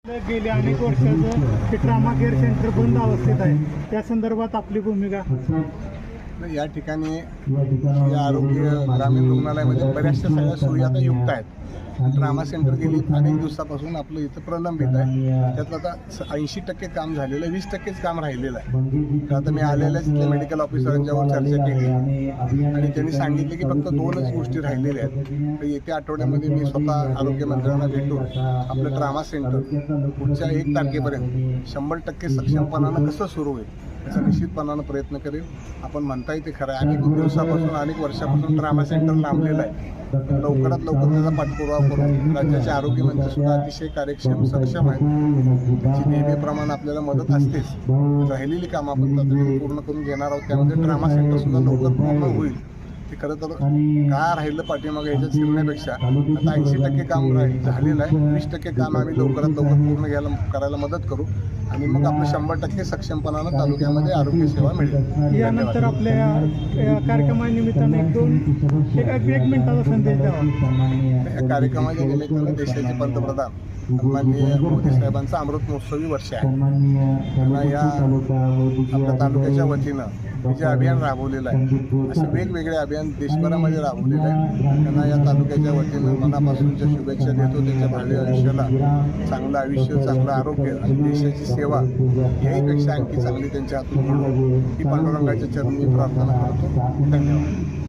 गेली अनेक वर्षाचं ते ट्रामा केअर सेंटर बंद अवस्थेत आहे, त्या संदर्भात आपली भूमिका. या ठिकाणी या आरोग्य ग्रामीण रुग्णालयामध्ये बऱ्याचशा सगळ्या सोयी आता युक्त आहेत. ट्रामा सेंटर गेली अनेक दिवसापासून आपलं इथं प्रलंबित आहे. त्यातलं आता 80% काम झालेलं आहे, 20%च काम राहिलेलं आहे. तर आता मी आलेल्याच इथल्या मेडिकल ऑफिसरांच्यावर चर्चा केली आणि त्यांनी सांगितले की फक्त 2च गोष्टी राहिलेल्या आहेत. तर येत्या आठवड्यामध्ये मी स्वतः आरोग्यमंत्र्यांना भेटून आपलं ट्रामा सेंटर पुढच्या 1 तारखेपर्यंत 100% सक्षमपणानं कसं सुरू होईल याचा निश्चितपणानं प्रयत्न करेल. आपण म्हणताय ते खरं आहे, अनेक दिवसापासून अनेक वर्षापासून ट्रामा सेंटर लांबलेलं आहे. लवकरात लवकर त्याचा पाठपुरावा करून राज्याचे आरोग्यमंत्री सुद्धा अतिशय कार्यक्षम सक्षम आहेत. त्याची नेहमीप्रमाणे आपल्याला मदत असतेच. राहिलेली कामं आपण तातडीने पूर्ण करून घेणार आहोत. त्यामध्ये ट्रामा सेंटर सुद्धा लवकर पूर्ण होईल. ते खरं तर का राहिलं पाठीमागे ह्याच्यात शिरण्यापेक्षा आता 80% काम झालेलं आहे. 20% काम आम्ही लवकरात लवकर पूर्ण करायला मदत करू आणि मग आपलं 100% सक्षमपणानं तालुक्यामध्ये आरोग्य सेवा मिळेल. यानंतर आपल्या या कार्यक्रमानिमित्तानं एक मिनिटाचा संदेश द्यावा. या कार्यक्रमाच्या निमित्तानं देशाचे पंतप्रधान माननीय मोदी साहेबांचा अमृत महोत्सवी वर्ष आहे. त्यांना या आपल्या तालुक्याच्या वतीनं जे अभियान राबवलेलं आहे, असे वेगवेगळे अभियान देशभरामध्ये राबवलेलं आहे. त्यांना या तालुक्याच्या वतीनं मनापासूनच्या शुभेच्छा देतो. त्यांच्या भावी आयुष्याला चांगलं आयुष्य, चांगलं आरोग्य आणि देशाची सेवा याहीपेक्षा आणखी चांगली त्यांच्या हातून घडो ही पांडुरंगाच्या चरणी प्रार्थना करतो. धन्यवाद.